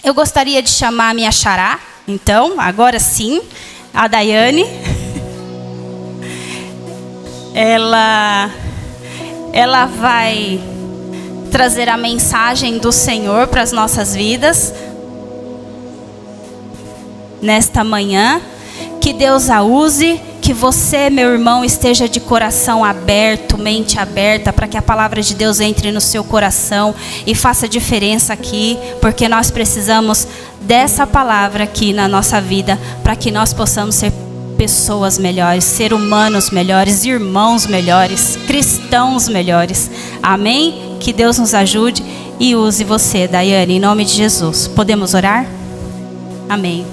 Eu gostaria de chamar a minha xará, então, agora sim, a Daiane. Ela vai trazer a mensagem do Senhor para as nossas vidas nesta manhã. Que Deus a use, que você, meu irmão, esteja de coração aberto, mente aberta, para que a palavra de Deus entre no seu coração e faça diferença aqui, porque nós precisamos dessa palavra aqui na nossa vida, para que nós possamos ser pessoas melhores, ser humanos melhores, irmãos melhores, cristãos melhores. Amém? Que Deus nos ajude e use você, Daiane, em nome de Jesus. Podemos orar? Amém.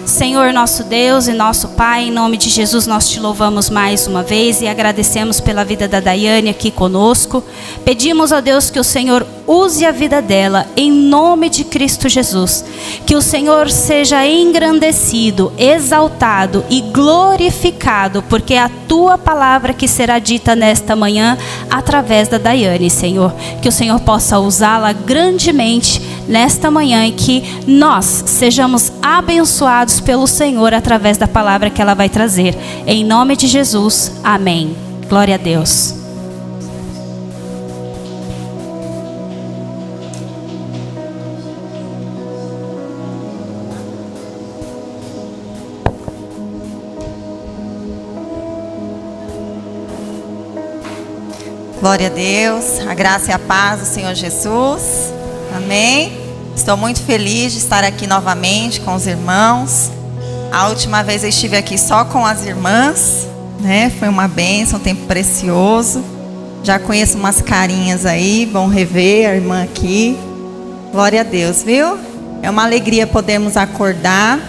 Senhor, nosso Deus e nosso Pai, em nome de Jesus nós te louvamos mais uma vez e agradecemos pela vida da Daiane aqui conosco. Pedimos a Deus que o Senhor use a vida dela em nome de Cristo Jesus. Que o Senhor seja engrandecido, exaltado e glorificado, porque é a tua palavra que será dita nesta manhã através da Daiane, Senhor. Que o Senhor possa usá-la grandemente nesta manhã e que nós sejamos abençoados pelo Senhor através da palavra que ela vai trazer. Em nome de Jesus, amém. Glória a Deus. Glória a Deus, a graça e a paz do Senhor Jesus. Amém. Estou muito feliz de estar aqui novamente com os irmãos. A última vez eu estive aqui só com as irmãs, né? Foi uma bênção, um tempo precioso. Já conheço umas carinhas aí, vão rever a irmã aqui. Glória a Deus, viu? É uma alegria podermos acordar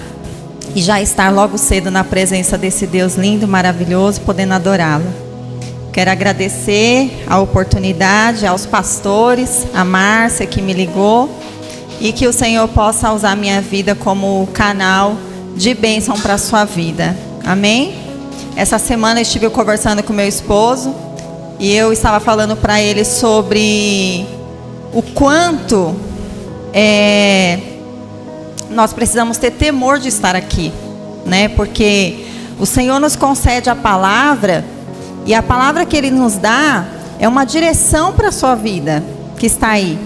e já estar logo cedo na presença desse Deus lindo, maravilhoso, podendo adorá-lo. Quero agradecer a oportunidade aos pastores, a Márcia que me ligou, e que o Senhor possa usar a minha vida como canal de bênção para a sua vida. Amém? Essa semana eu estive conversando com meu esposo e eu estava falando para ele sobre o quanto nós precisamos ter temor de estar aqui, né? Porque o Senhor nos concede a palavra. E a palavra que Ele nos dá é uma direção para a sua vida que está aí.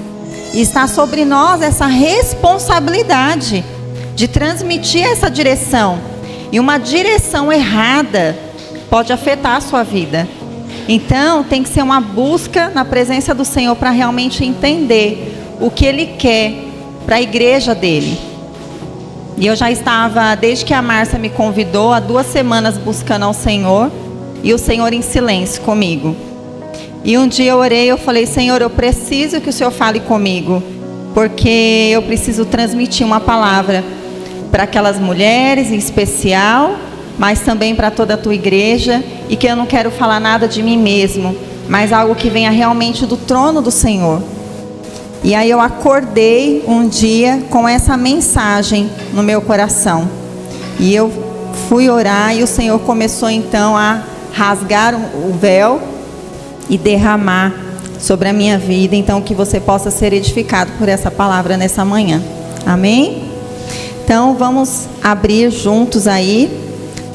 E está sobre nós essa responsabilidade de transmitir essa direção. E uma direção errada pode afetar a sua vida. Então tem que ser uma busca na presença do Senhor para realmente entender o que Ele quer para a igreja dEle. E eu já estava, desde que a Márcia me convidou, há 2 semanas buscando ao Senhor. E o Senhor em silêncio comigo. E um dia eu orei, eu falei: Senhor, eu preciso que o Senhor fale comigo, porque eu preciso transmitir uma palavra para aquelas mulheres em especial, mas também para toda a tua igreja, e que eu não quero falar nada de mim mesmo, mas algo que venha realmente do trono do Senhor. E aí eu acordei um dia com essa mensagem no meu coração. E eu fui orar e o Senhor começou então a rasgar o véu e derramar sobre a minha vida. Então que você possa ser edificado por essa palavra nessa manhã. Amém? Então vamos abrir juntos aí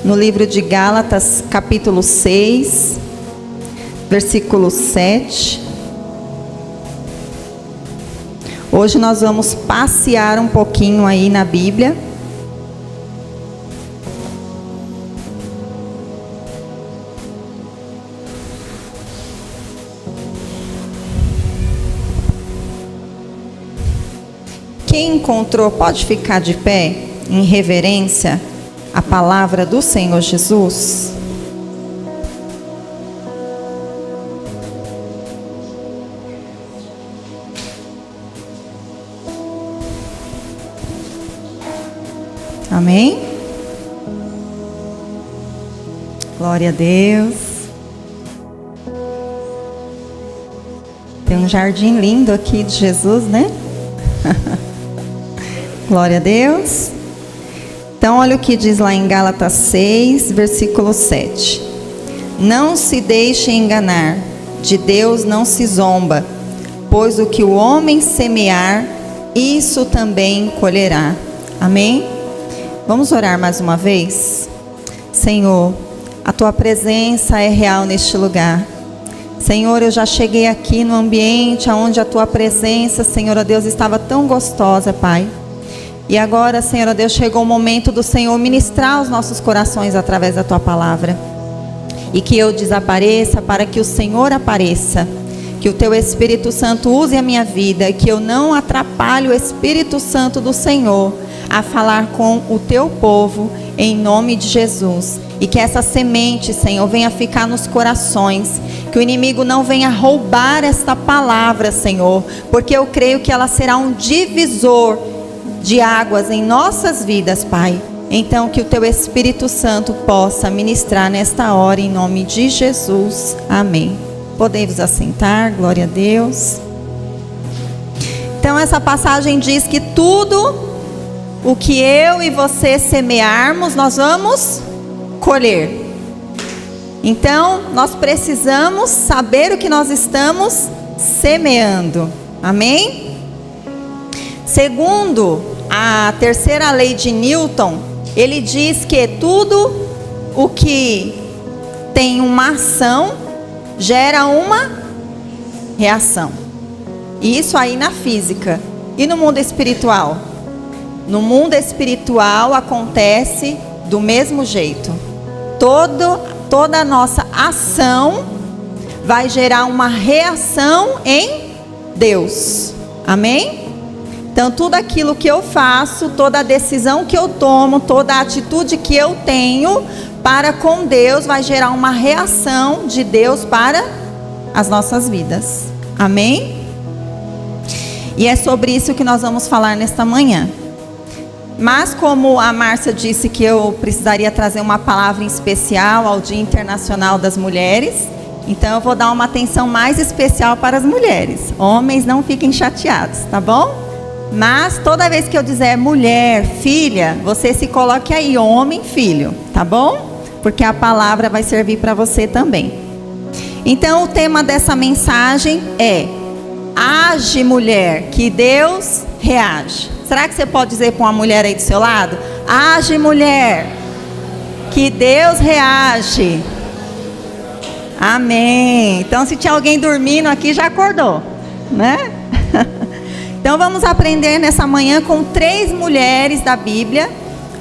no livro de Gálatas, capítulo 6, versículo 7. Hoje nós vamos passear um pouquinho aí na Bíblia. Quem encontrou pode ficar de pé em reverência à palavra do Senhor Jesus. Amém? Glória a Deus. Tem um jardim lindo aqui de Jesus, né? Glória a Deus. Então olha o que diz lá em Gálatas 6, versículo 7. Não se deixe enganar, de Deus não se zomba, pois o que o homem semear, isso também colherá. Amém? Vamos orar mais uma vez? Senhor, a tua presença é real neste lugar. Senhor, eu já cheguei aqui no ambiente onde a tua presença, Senhor, ó Deus, estava tão gostosa, Pai. E agora, Senhor, ó Deus, chegou o momento do Senhor ministrar os nossos corações através da tua palavra. E que eu desapareça para que o Senhor apareça. Que o teu Espírito Santo use a minha vida. E que eu não atrapalhe o Espírito Santo do Senhor a falar com o teu povo, em nome de Jesus. E que essa semente, Senhor, venha ficar nos corações. Que o inimigo não venha roubar esta palavra, Senhor. Porque eu creio que ela será um divisor de águas em nossas vidas, Pai. Então que o teu Espírito Santo possa ministrar nesta hora, em nome de Jesus. Amém. Podemos assentar, glória a Deus. Então essa passagem diz que tudo o que eu e você semearmos, nós vamos colher. Então nós precisamos saber o que nós estamos semeando. Amém? Segundo a terceira lei de Newton, ele diz que tudo o que tem uma ação gera uma reação. E isso aí na física. E no mundo espiritual? No mundo espiritual acontece do mesmo jeito. Toda a nossa ação vai gerar uma reação em Deus. Amém? Então tudo aquilo que eu faço, toda a decisão que eu tomo, toda a atitude que eu tenho para com Deus vai gerar uma reação de Deus para as nossas vidas. Amém? E é sobre isso que nós vamos falar nesta manhã. Mas como a Márcia disse que eu precisaria trazer uma palavra em especial ao Dia Internacional das Mulheres, então eu vou dar uma atenção mais especial para as mulheres. Homens, não fiquem chateados, tá bom? Mas toda vez que eu dizer mulher, filha, você se coloque aí, homem, filho, tá bom? Porque a palavra vai servir para você também. Então o tema dessa mensagem é: age, mulher, que Deus reage. Será que você pode dizer para uma mulher aí do seu lado? Age, mulher, que Deus reage. Amém. Então se tinha alguém dormindo aqui, já acordou, né? Então vamos aprender nessa manhã com 3 mulheres da Bíblia,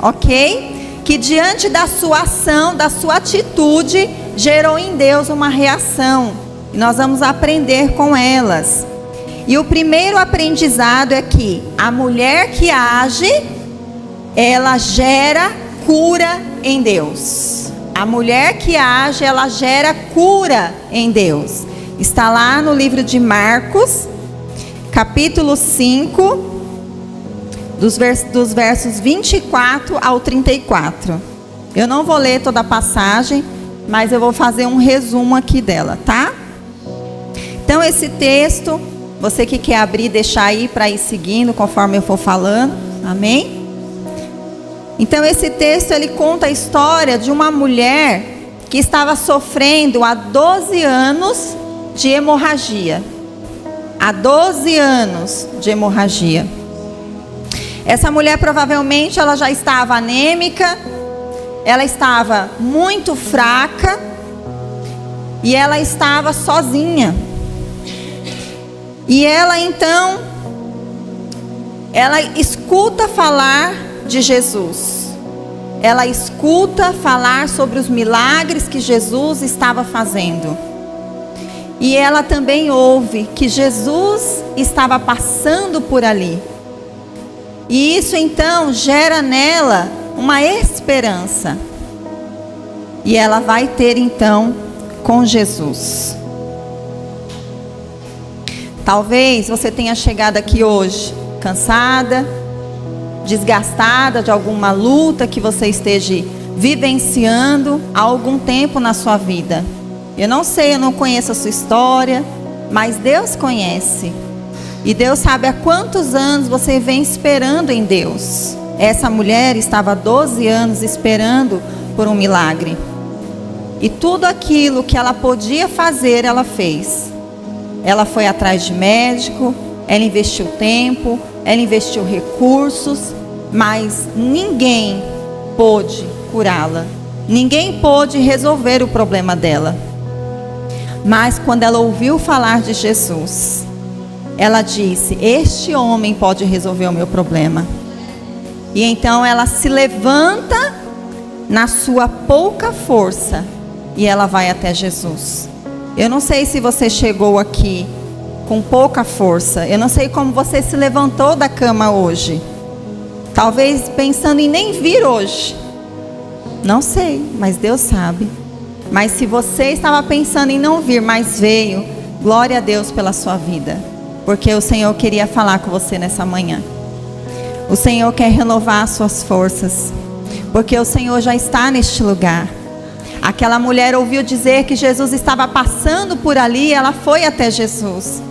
ok? Que diante da sua ação, da sua atitude, gerou em Deus uma reação. E nós vamos aprender com elas. E o primeiro aprendizado é que a mulher que age, ela gera cura em Deus. A mulher que age, ela gera cura em Deus. Está lá no livro de Marcos, capítulo 5, dos versos 24 ao 34. Eu não vou ler toda a passagem, mas eu vou fazer um resumo aqui dela, tá? Então esse texto, você que quer abrir, deixar aí para ir seguindo conforme eu for falando, amém? Então esse texto, ele conta a história de uma mulher que estava sofrendo há 12 anos de hemorragia. Há 12 anos de hemorragia. Essa mulher provavelmente ela já estava anêmica, ela estava muito fraca e ela estava sozinha. E ela então, ela escuta falar de Jesus. Ela escuta falar sobre os milagres que Jesus estava fazendo. E ela também ouve que Jesus estava passando por ali. E isso então gera nela uma esperança. E ela vai ter então com Jesus. Talvez você tenha chegado aqui hoje cansada, desgastada de alguma luta que você esteja vivenciando há algum tempo na sua vida. Eu não sei, eu não conheço a sua história, mas Deus conhece. E Deus sabe há quantos anos você vem esperando em Deus. Essa mulher estava há 12 anos esperando por um milagre. E tudo aquilo que ela podia fazer, ela fez. Ela foi atrás de médico, ela investiu tempo, ela investiu recursos, mas ninguém pôde curá-la. Ninguém pôde resolver o problema dela. Mas quando ela ouviu falar de Jesus, ela disse: este homem pode resolver o meu problema. E então ela se levanta na sua pouca força e ela vai até Jesus. Eu não sei se você chegou aqui com pouca força. Eu não sei como você se levantou da cama hoje. Talvez pensando em nem vir hoje. Não sei, mas Deus sabe. Mas se você estava pensando em não vir, mas veio, glória a Deus pela sua vida. Porque o Senhor queria falar com você nessa manhã. O Senhor quer renovar as suas forças. Porque o Senhor já está neste lugar. Aquela mulher ouviu dizer que Jesus estava passando por ali e ela foi até Jesus.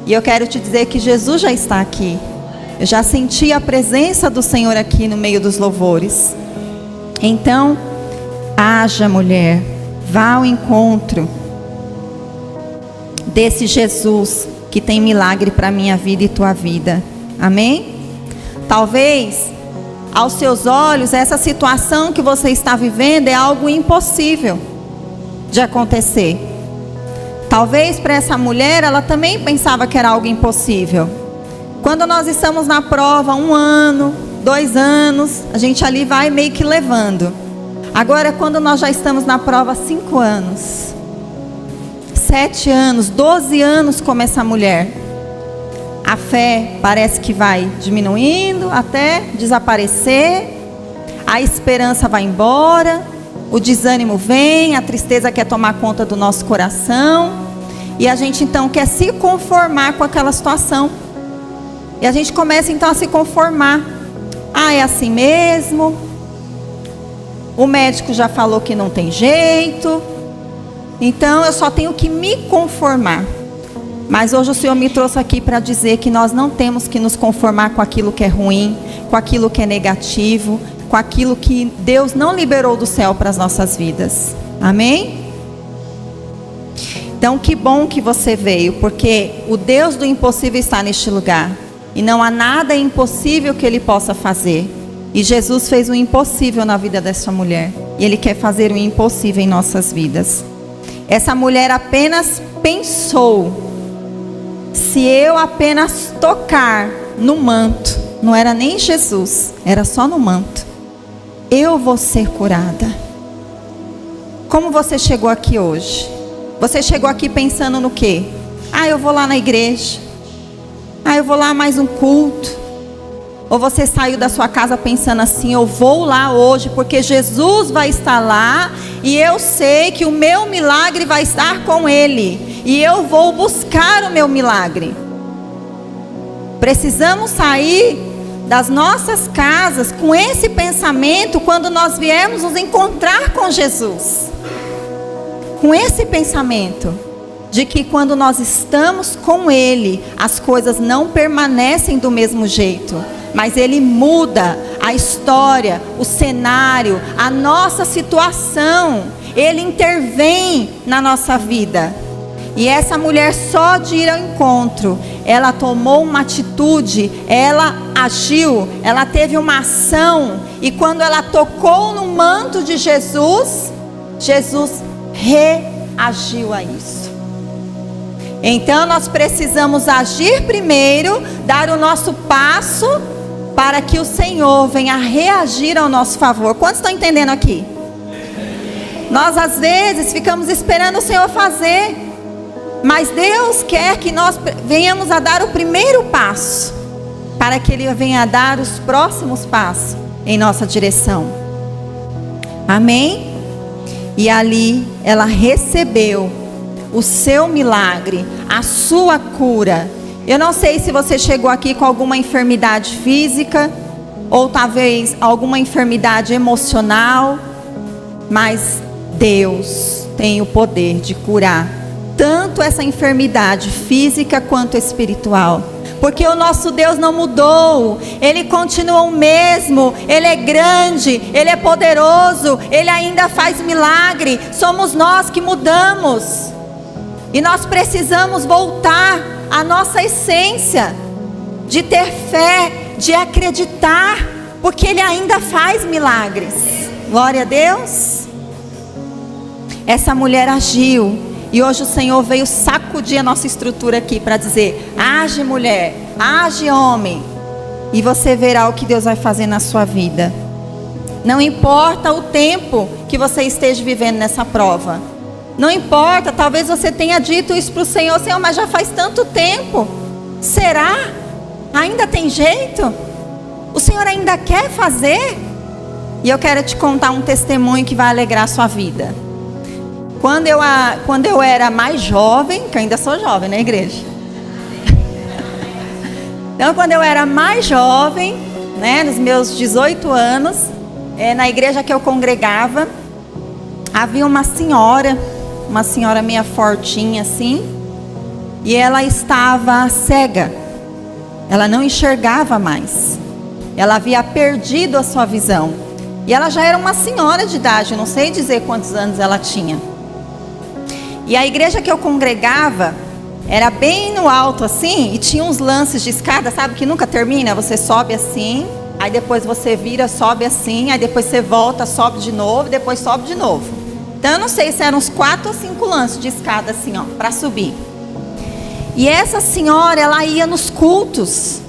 E eu quero te dizer que Jesus já está aqui. Eu já senti a presença do Senhor aqui no meio dos louvores. Então, haja, mulher, vá ao encontro desse Jesus que tem milagre para a minha vida e tua vida. Amém? Talvez, aos seus olhos, essa situação que você está vivendo é algo impossível de acontecer. Talvez para essa mulher, ela também pensava que era algo impossível. Quando nós estamos na prova 1 ano, 2 anos, a gente ali vai meio que levando. Agora, quando nós já estamos na prova 5 anos, 7 anos, 12 anos como essa mulher, a fé parece que vai diminuindo até desaparecer, a esperança vai embora, o desânimo vem, a tristeza quer tomar conta do nosso coração, e a gente então quer se conformar com aquela situação. E a gente começa então a se conformar. Ah, é assim mesmo. O médico já falou que não tem jeito. Então eu só tenho que me conformar. Mas hoje o Senhor me trouxe aqui para dizer que nós não temos que nos conformar com aquilo que é ruim, com aquilo que é negativo, com aquilo que Deus não liberou do céu para as nossas vidas. Amém? Então que bom que você veio, porque o Deus do impossível está neste lugar. E não há nada impossível que Ele possa fazer. E Jesus fez o impossível na vida dessa mulher. E Ele quer fazer o impossível em nossas vidas. Essa mulher apenas pensou: se eu apenas tocar no manto, não era nem Jesus, era só no manto, eu vou ser curada. Como você chegou aqui hoje? Você chegou aqui pensando no quê? Ah, eu vou lá na igreja. Ah, eu vou lá mais um culto. Ou você saiu da sua casa pensando assim: eu vou lá hoje porque Jesus vai estar lá e eu sei que o meu milagre vai estar com Ele. E eu vou buscar o meu milagre. Precisamos sair das nossas casas com esse pensamento quando nós viemos nos encontrar com Jesus. Com esse pensamento de que quando nós estamos com Ele, as coisas não permanecem do mesmo jeito, mas Ele muda a história, o cenário, a nossa situação. Ele intervém na nossa vida. E essa mulher, só de ir ao encontro, ela tomou uma atitude, ela agiu, ela teve uma ação. E quando ela tocou no manto de Jesus, Jesus reagiu a isso. Então nós precisamos agir primeiro, dar o nosso passo, para que o Senhor venha reagir ao nosso favor. Quantos estão entendendo aqui? Nós às vezes ficamos esperando o Senhor fazer, mas Deus quer que nós venhamos a dar o primeiro passo, para que Ele venha a dar os próximos passos em nossa direção. Amém? E ali ela recebeu o seu milagre, a sua cura. Eu não sei se você chegou aqui com alguma enfermidade física, ou talvez alguma enfermidade emocional, mas Deus tem o poder de curar tanto essa enfermidade física quanto espiritual. Porque o nosso Deus não mudou, Ele continua o mesmo, Ele é grande, Ele é poderoso, Ele ainda faz milagre. Somos nós que mudamos. E nós precisamos voltar à nossa essência. de ter fé, de acreditar, porque Ele ainda faz milagres. Glória a Deus. Essa mulher agiu, e hoje o Senhor veio sacudir a nossa estrutura aqui para dizer: age mulher, age homem, e você verá o que Deus vai fazer na sua vida. Não importa o tempo que você esteja vivendo nessa prova, não importa, talvez você tenha dito isso para o Senhor: Senhor, mas já faz tanto tempo, será? Ainda tem jeito? O Senhor ainda quer fazer? E eu quero te contar um testemunho que vai alegrar a sua vida. Quando eu era mais jovem, que eu ainda sou jovem, né, igreja? Então, quando eu era mais jovem, né, nos meus 18 anos, na igreja que eu congregava, havia uma senhora meia fortinha assim, e ela estava cega. Ela não enxergava mais. Ela havia perdido a sua visão. E ela já era uma senhora de idade, não sei dizer quantos anos ela tinha. E a igreja que eu congregava era bem no alto assim, e tinha uns lances de escada, sabe, que nunca termina. Você sobe assim, aí depois você vira, sobe assim, aí depois você volta, sobe de novo, depois sobe de novo. Então eu não sei se eram uns 4 ou 5 lances de escada assim, ó, para subir. E essa senhora, ela ia nos cultos,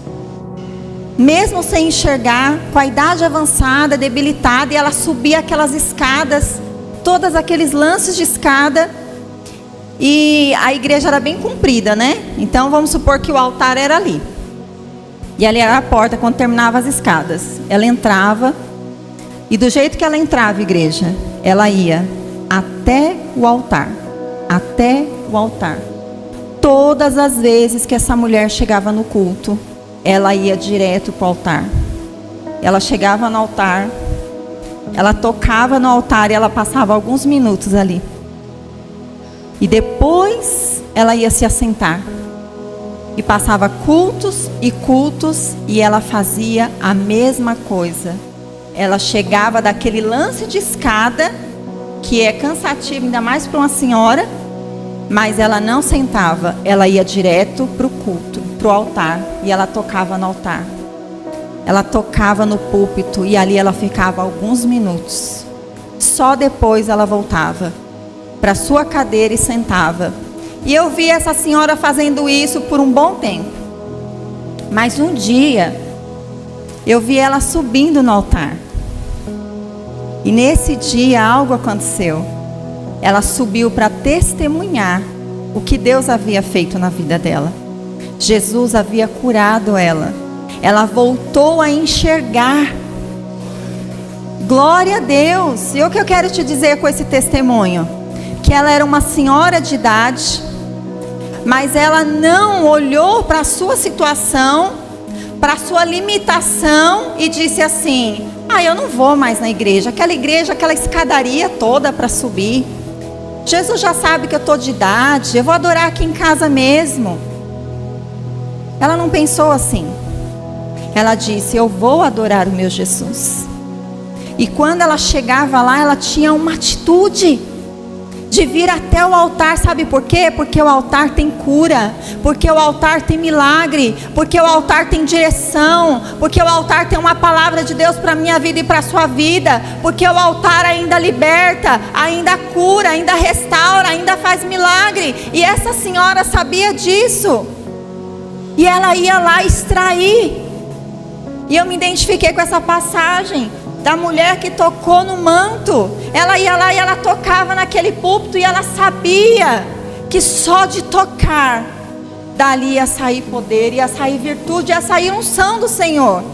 mesmo sem enxergar, com a idade avançada, debilitada, e ela subia aquelas escadas, todos aqueles lances de escada. E a igreja era bem comprida, né? Então vamos supor que o altar era ali, e ali era a porta quando terminava as escadas. Ela entrava, e do jeito que ela entrava, igreja, ela ia até o altar. Até o altar. Todas as vezes que essa mulher chegava no culto, ela ia direto para o altar. Ela chegava no altar, ela tocava no altar, e ela passava alguns minutos ali. E depois ela ia se assentar. E passava cultos e cultos, e ela fazia a mesma coisa. Ela chegava daquele lance de escada, que é cansativo, ainda mais para uma senhora, mas ela não sentava, ela ia direto para o culto, para o altar, e ela tocava no altar. Ela tocava no púlpito, e ali ela ficava alguns minutos. Só depois ela voltava para sua cadeira e sentava. E eu vi essa senhora fazendo isso por um bom tempo. Mas um dia eu vi ela subindo no altar. E nesse dia algo aconteceu. Ela subiu para testemunhar o que Deus havia feito na vida dela. Jesus havia curado ela. Ela voltou a enxergar. Glória a Deus. E o que eu quero te dizer com esse testemunho? Que ela era uma senhora de idade, mas ela não olhou para a sua situação, para a sua limitação, e disse assim: eu não vou mais na igreja, aquela escadaria toda para subir. Jesus já sabe que eu estou de idade, eu vou adorar aqui em casa mesmo. Ela não pensou assim. Ela disse: eu vou adorar o meu Jesus. E quando ela chegava lá, ela tinha uma atitude de vir até o altar. Sabe por quê? Porque o altar tem cura, porque o altar tem milagre, porque o altar tem direção, porque o altar tem uma palavra de Deus para a minha vida e para a sua vida, porque o altar ainda liberta, ainda cura, ainda restaura, ainda faz milagre. E essa senhora sabia disso, e ela ia lá extrair. E eu me identifiquei com essa passagem da mulher que tocou no manto. Ela ia lá e ela tocava naquele púlpito, e ela sabia que só de tocar, dali ia sair poder, ia sair virtude, ia sair unção do Senhor.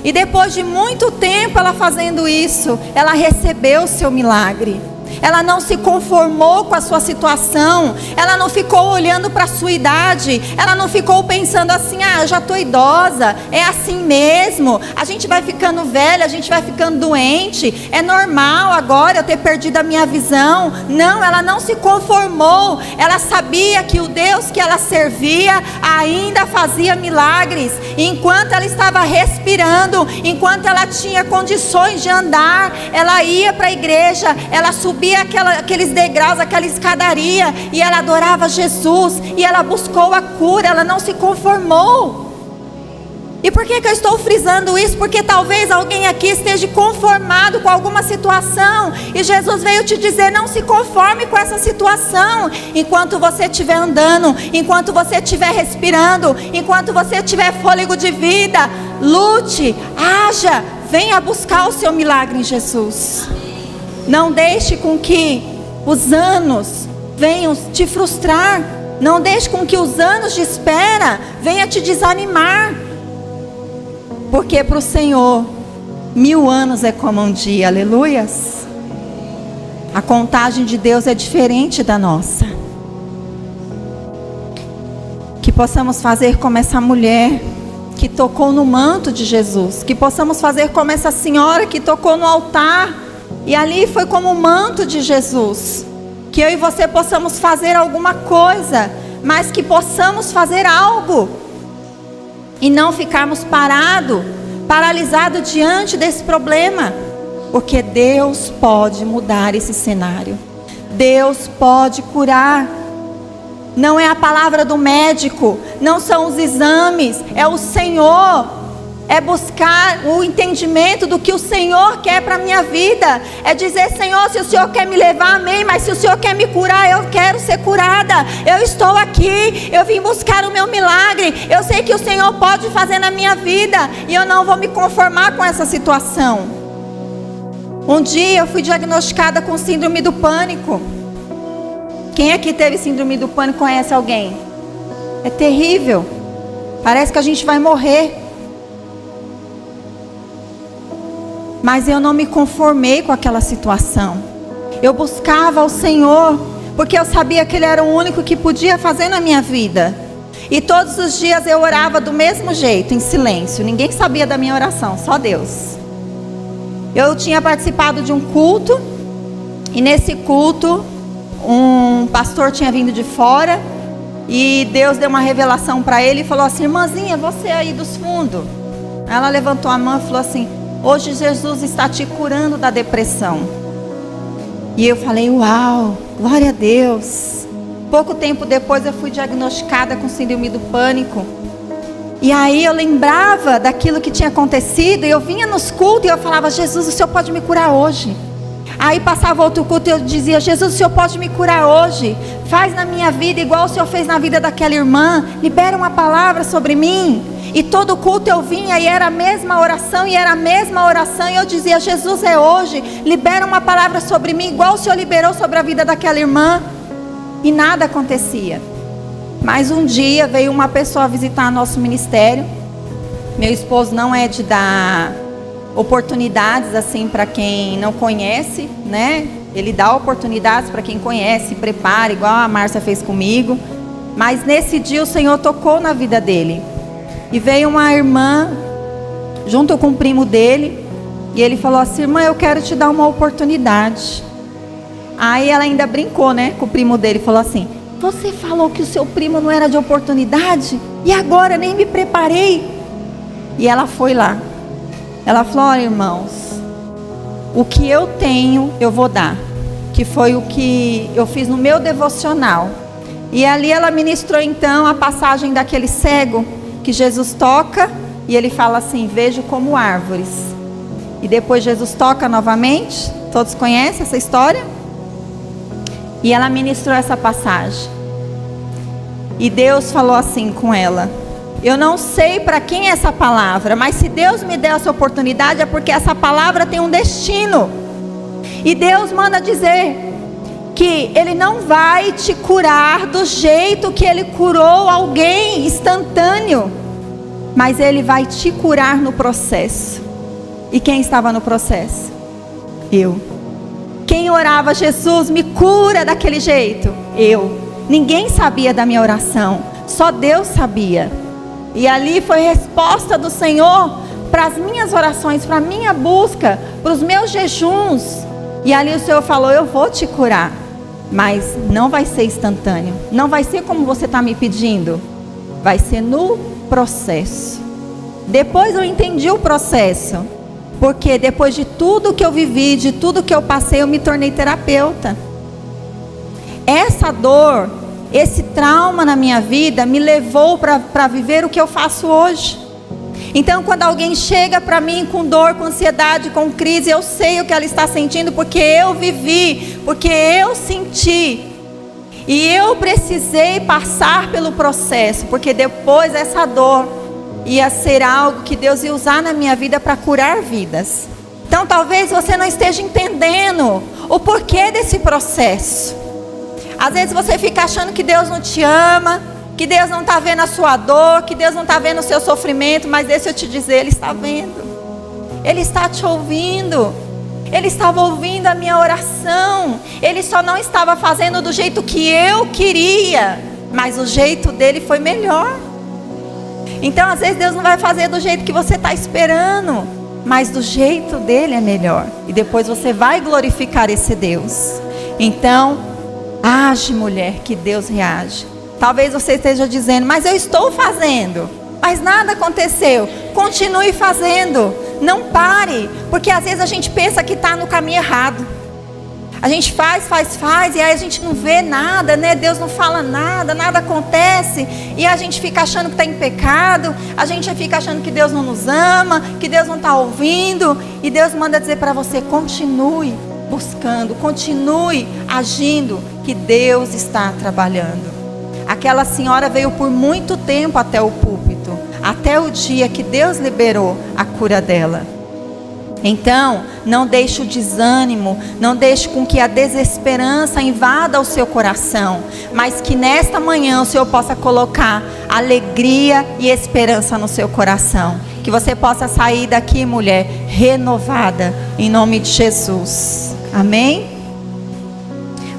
E depois de muito tempo ela fazendo isso, ela recebeu o seu milagre. Ela não se conformou com a sua situação. Ela não ficou olhando para a sua idade. Ela não ficou pensando assim: eu já estou idosa, é assim mesmo, a gente vai ficando velha, a gente vai ficando doente, é normal agora eu ter perdido a minha visão. Não, ela não se conformou. Ela sabia que o Deus que ela servia ainda fazia milagres. E enquanto ela estava respirando, enquanto ela tinha condições de andar, ela ia para a igreja, ela subia aqueles degraus, aquela escadaria, e ela adorava Jesus, e ela buscou a cura. Ela não se conformou. E por que eu estou frisando isso? Porque talvez alguém aqui esteja conformado com alguma situação. E Jesus veio te dizer, não se conforme com essa situação. Enquanto você estiver andando, enquanto você estiver respirando, enquanto você tiver fôlego de vida, lute, haja, venha buscar o seu milagre em Jesus. Não deixe com que os anos venham te frustrar. Não deixe com que os anos de espera venham te desanimar. Porque para o Senhor, 1000 anos é como um dia, aleluias. A contagem de Deus é diferente da nossa. Que possamos fazer como essa mulher que tocou no manto de Jesus. Que possamos fazer como essa senhora que tocou no altar. E ali foi como o manto de Jesus. Que eu e você possamos fazer alguma coisa, mas que possamos fazer algo. E não ficarmos paralisados diante desse problema. Porque Deus pode mudar esse cenário. Deus pode curar. Não é a palavra do médico, não são os exames, é o Senhor. É buscar o entendimento do que o Senhor quer para a minha vida. É dizer, Senhor, se o Senhor quer me levar, amém. Mas se o Senhor quer me curar, eu quero ser curada. Eu estou aqui, eu vim buscar o meu milagre. Eu sei que o Senhor pode fazer na minha vida. E eu não vou me conformar com essa situação. Um dia eu fui diagnosticada com síndrome do pânico. Quem aqui teve síndrome do pânico conhece alguém? É terrível. Parece que a gente vai morrer. Mas eu não me conformei com aquela situação. Eu buscava o Senhor, porque eu sabia que Ele era o único que podia fazer na minha vida. E todos os dias eu orava do mesmo jeito, em silêncio. Ninguém sabia da minha oração, só Deus. Eu tinha participado de um culto. E nesse culto, um pastor tinha vindo de fora. E Deus deu uma revelação para ele e falou assim, irmãzinha, você aí dos fundos. Ela levantou a mão e falou assim, hoje Jesus está te curando da depressão. E eu falei, uau, glória a Deus. Pouco tempo depois eu fui diagnosticada com síndrome do pânico. E aí eu lembrava daquilo que tinha acontecido. E eu vinha nos cultos e eu falava, Jesus, o Senhor pode me curar hoje. Aí passava outro culto e eu dizia, Jesus, o Senhor pode me curar hoje. Faz na minha vida igual o Senhor fez na vida daquela irmã. Libera uma palavra sobre mim. E todo culto eu vinha e era a mesma oração, e era a mesma oração. E eu dizia, Jesus, é hoje. Libera uma palavra sobre mim, igual o Senhor liberou sobre a vida daquela irmã. E nada acontecia. Mas um dia veio uma pessoa visitar nosso ministério. Meu esposo não é de dar oportunidades assim para quem não conhece, né? Ele dá oportunidades para quem conhece, prepara, igual a Márcia fez comigo. Mas nesse dia o Senhor tocou na vida dele. E veio uma irmã, junto com o primo dele, e ele falou assim, irmã, eu quero te dar uma oportunidade. Aí ela ainda brincou, né, com o primo dele, falou assim, você falou que o seu primo não era de oportunidade? E agora nem me preparei. E ela foi lá. Ela falou, olha irmãos, o que eu tenho eu vou dar. Que foi o que eu fiz no meu devocional. E ali ela ministrou então a passagem daquele cego, que Jesus toca e ele fala assim, vejo como árvores. E depois Jesus toca novamente. Todos conhecem essa história? E ela ministrou essa passagem. E Deus falou assim com ela, eu não sei para quem é essa palavra, mas se Deus me der essa oportunidade é porque essa palavra tem um destino. E Deus manda dizer que Ele não vai te curar do jeito que Ele curou alguém instantâneo, mas Ele vai te curar no processo. E quem estava no processo? Eu. Quem orava, Jesus, me cura daquele jeito? Eu. Ninguém sabia da minha oração, só Deus sabia. E ali foi resposta do Senhor para as minhas orações, para a minha busca, para os meus jejuns. E ali o Senhor falou, eu vou te curar. Mas não vai ser instantâneo. Não vai ser como você está me pedindo. Vai ser no processo. Depois eu entendi o processo. Porque depois de tudo que eu vivi, de tudo que eu passei, eu me tornei terapeuta. Essa dor, esse trauma na minha vida me levou para viver o que eu faço hoje. Então, quando alguém chega para mim com dor, com ansiedade, com crise, eu sei o que ela está sentindo, porque eu vivi, porque eu senti. E eu precisei passar pelo processo, porque depois essa dor ia ser algo que Deus ia usar na minha vida para curar vidas. Então, talvez você não esteja entendendo o porquê desse processo. Às vezes você fica achando que Deus não te ama, que Deus não está vendo a sua dor, que Deus não está vendo o seu sofrimento, mas deixa eu te dizer, Ele está vendo. Ele está te ouvindo. Ele estava ouvindo a minha oração. Ele só não estava fazendo do jeito que eu queria, mas o jeito dele foi melhor. Então, às vezes Deus não vai fazer do jeito que você está esperando, mas do jeito dele é melhor. E depois você vai glorificar esse Deus. Então, age, mulher, que Deus reage. Talvez você esteja dizendo, mas eu estou fazendo, mas nada aconteceu. Continue fazendo, não pare, porque às vezes a gente pensa que está no caminho errado. A gente faz, e aí a gente não vê nada, né? Deus não fala nada, nada acontece, e a gente fica achando que está em pecado, a gente fica achando que Deus não nos ama, que Deus não está ouvindo, e Deus manda dizer para você, continue buscando, continue agindo, que Deus está trabalhando. Aquela senhora veio por muito tempo até o púlpito, até o dia que Deus liberou a cura dela. Então, não deixe o desânimo, não deixe com que a desesperança invada o seu coração, mas que nesta manhã o Senhor possa colocar alegria e esperança no seu coração. Que você possa sair daqui, mulher, renovada, em nome de Jesus. Amém?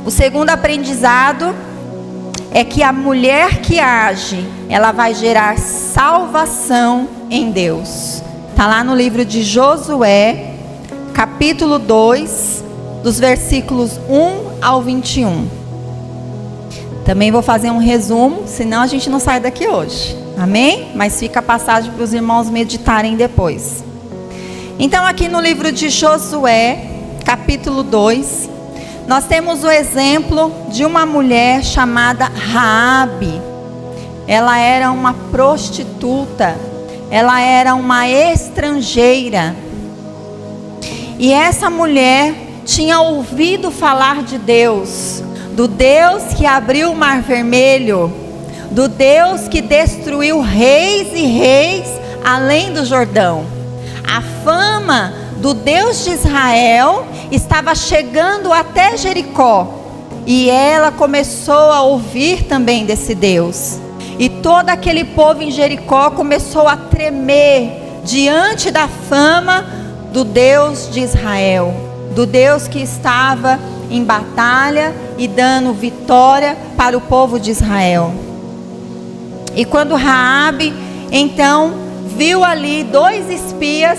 O segundo aprendizado é que a mulher que age, ela vai gerar salvação em Deus. Está lá no livro de Josué, capítulo 2, dos versículos 1 ao 21. Também vou fazer um resumo, senão a gente não sai daqui hoje. Amém? Mas fica a passagem para os irmãos meditarem depois. Então, aqui no livro de Josué, capítulo 2, nós temos o exemplo de uma mulher chamada Raabe. Ela era uma prostituta, ela era uma estrangeira. E essa mulher tinha ouvido falar de Deus, do Deus que abriu o Mar Vermelho, do Deus que destruiu reis e reis além do Jordão. A fama do Deus de Israel estava chegando até Jericó, e ela começou a ouvir também desse Deus, e todo aquele povo em Jericó começou a tremer diante da fama do Deus de Israel, do Deus que estava em batalha e dando vitória para o povo de Israel. E quando Raabe então viu ali 2 espias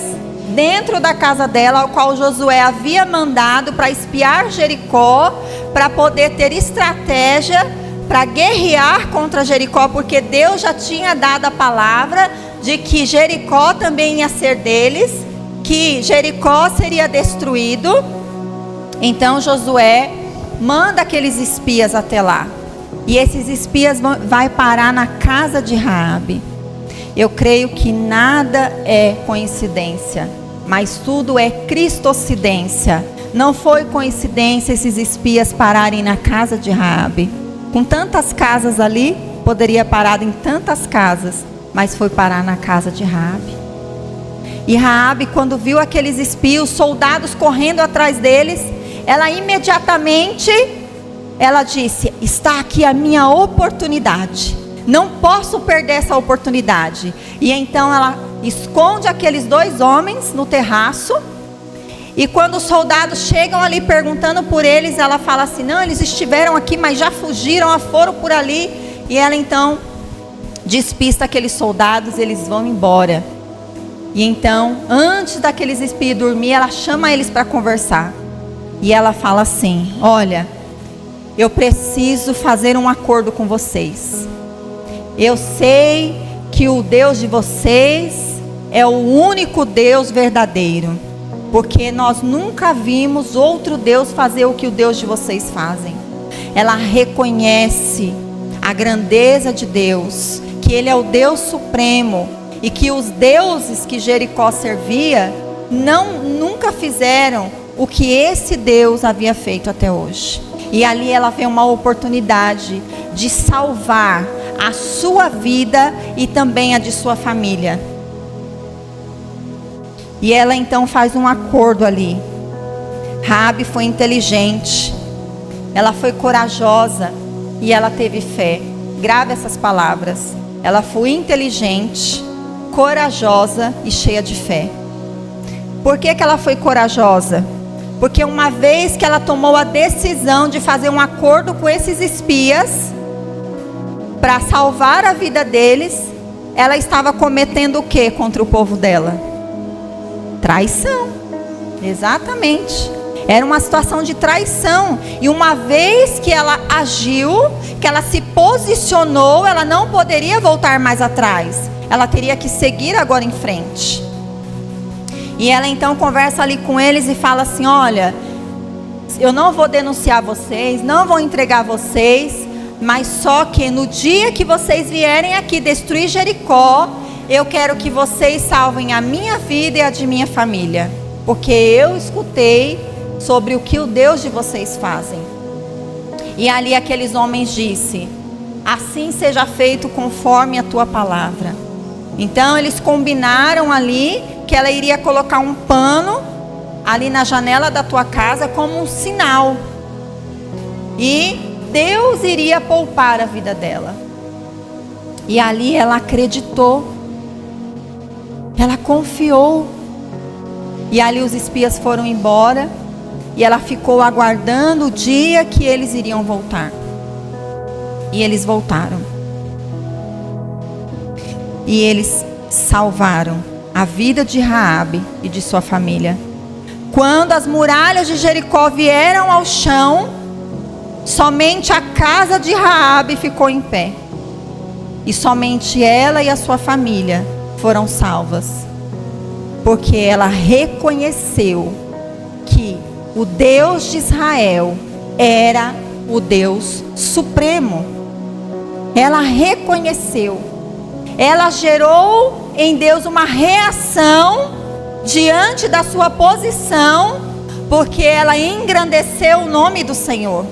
dentro da casa dela, ao qual Josué havia mandado para espiar Jericó, para poder ter estratégia para guerrear contra Jericó, porque Deus já tinha dado a palavra de que Jericó também ia ser deles, que Jericó seria destruído. Então Josué manda aqueles espias até lá, e esses espias vão parar na casa de Raabe. Eu creio que nada é coincidência, mas tudo é cristocidência. Não foi coincidência esses espias pararem na casa de Raabe. Com tantas casas ali, poderia parar em tantas casas, mas foi parar na casa de Raabe. E Raabe, quando viu aqueles espios, soldados correndo atrás deles, ela imediatamente, ela disse, está aqui a minha oportunidade. Não posso perder essa oportunidade. E então ela esconde aqueles 2 homens no terraço. E quando os soldados chegam ali perguntando por eles, ela fala assim, não, eles estiveram aqui, mas já fugiram, foram por ali. E ela então despista aqueles soldados, eles vão embora. E então, antes daqueles espias dormir, ela chama eles para conversar. E ela fala assim, olha, eu preciso fazer um acordo com vocês. Eu sei que o Deus de vocês é o único Deus verdadeiro, porque nós nunca vimos outro Deus fazer o que o Deus de vocês fazem. Ela reconhece a grandeza de Deus, que Ele é o Deus supremo, e que os deuses que Jericó servia nunca fizeram o que esse Deus havia feito até hoje. E ali ela vê uma oportunidade de salvar a sua vida e também a de sua família. E ela então faz um acordo ali. Raabe foi inteligente, ela foi corajosa e ela teve fé. Grave essas palavras. Ela foi inteligente, corajosa e cheia de fé. Por que ela foi corajosa? Porque uma vez que ela tomou a decisão de fazer um acordo com esses espias para salvar a vida deles, ela estava cometendo o que contra o povo dela? Traição. Exatamente. Era uma situação de traição. E uma vez que ela agiu, que ela se posicionou, ela não poderia voltar mais atrás. Ela teria que seguir agora em frente. E ela então conversa ali com eles e fala assim: olha, eu não vou denunciar vocês, não vou entregar vocês, mas só que no dia que vocês vierem aqui destruir Jericó, eu quero que vocês salvem a minha vida e a de minha família. Porque eu escutei sobre o que o Deus de vocês fazem. E ali aqueles homens disse: assim seja feito conforme a tua palavra. Então eles combinaram ali que ela iria colocar um pano ali na janela da tua casa como um sinal. E Deus iria poupar a vida dela. E ali ela acreditou. Ela confiou. E ali os espias foram embora. E ela ficou aguardando o dia que eles iriam voltar. E eles voltaram. E eles salvaram a vida de Raabe e de sua família. Quando as muralhas de Jericó vieram ao chão, somente a casa de Raabe ficou em pé. E somente ela e a sua família foram salvas. Porque ela reconheceu que o Deus de Israel era o Deus supremo. Ela reconheceu. Ela gerou em Deus uma reação diante da sua posição, porque ela engrandeceu o nome do Senhor.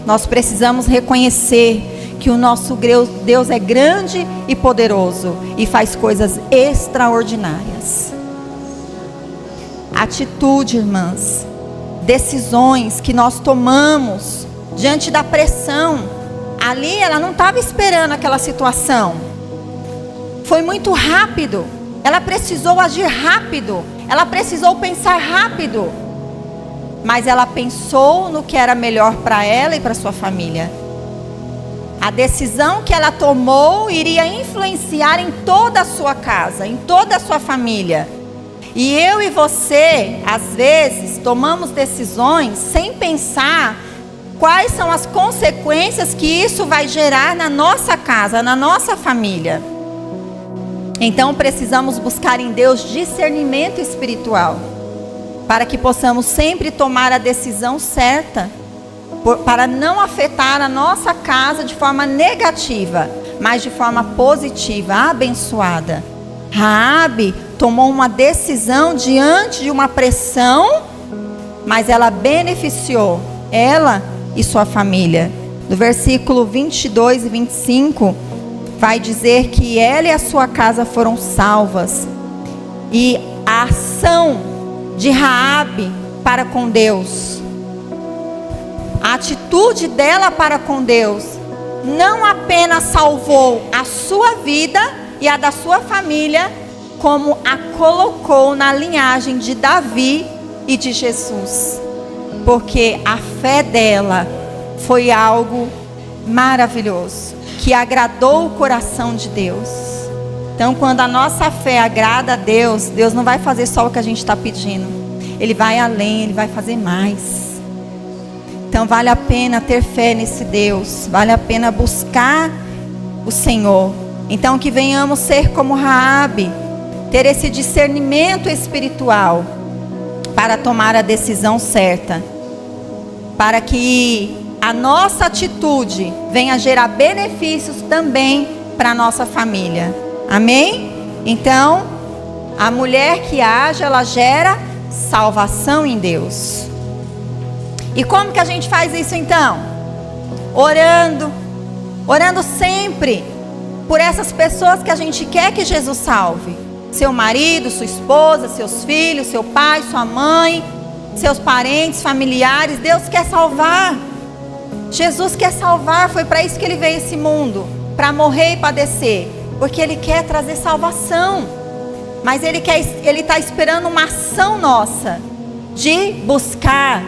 Nós precisamos reconhecer que o nosso Deus é grande e poderoso e faz coisas extraordinárias. Atitude, irmãs, decisões que nós tomamos diante da pressão. Ali ela não estava esperando aquela situação. Foi muito rápido. Ela precisou agir rápido. Ela precisou pensar rápido. Mas ela pensou no que era melhor para ela e para sua família. A decisão que ela tomou iria influenciar em toda a sua casa, em toda a sua família. E eu e você, às vezes, tomamos decisões sem pensar quais são as consequências que isso vai gerar na nossa casa, na nossa família. Então precisamos buscar em Deus discernimento espiritual, para que possamos sempre tomar a decisão certa, para não afetar a nossa casa de forma negativa, mas de forma positiva, abençoada. Raabe tomou uma decisão diante de uma pressão, mas ela beneficiou ela e sua família. No versículo 22 e 25, vai dizer que ela e a sua casa foram salvas. E a ação de Raabe para com Deus, a atitude dela para com Deus, não apenas salvou a sua vida e a da sua família, como a colocou na linhagem de Davi e de Jesus. Porque a fé dela foi algo maravilhoso, que agradou o coração de Deus. Então, quando a nossa fé agrada a Deus, Deus não vai fazer só o que a gente está pedindo. Ele vai além, Ele vai fazer mais. Então, vale a pena ter fé nesse Deus. Vale a pena buscar o Senhor. Então, que venhamos ser como Raabe, ter esse discernimento espiritual para tomar a decisão certa, para que a nossa atitude venha gerar benefícios também para a nossa família. Amém? Então, a mulher que age, ela gera salvação em Deus. E como que a gente faz isso então? Orando sempre por essas pessoas que a gente quer que Jesus salve. Seu marido, sua esposa, seus filhos, seu pai, sua mãe, seus parentes, familiares. Deus quer salvar. Jesus quer salvar, foi para isso que Ele veio a esse mundo, para morrer e padecer, porque Ele quer trazer salvação. Mas Ele está esperando uma ação nossa, de buscar,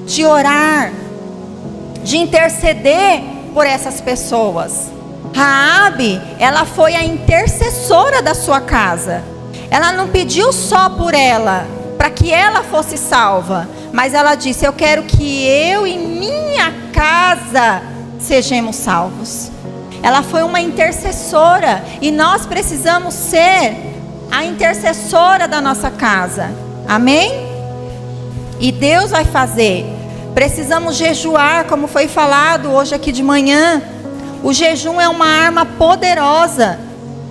de orar, de interceder por essas pessoas. Raabe, ela foi a intercessora da sua casa. Ela não pediu só por ela, para que ela fosse salva, mas ela disse: eu quero que eu e minha casa sejamos salvos. Ela foi uma intercessora, e nós precisamos ser a intercessora da nossa casa. Amém? E Deus vai fazer. Precisamos jejuar, como foi falado hoje aqui de manhã. O jejum é uma arma poderosa,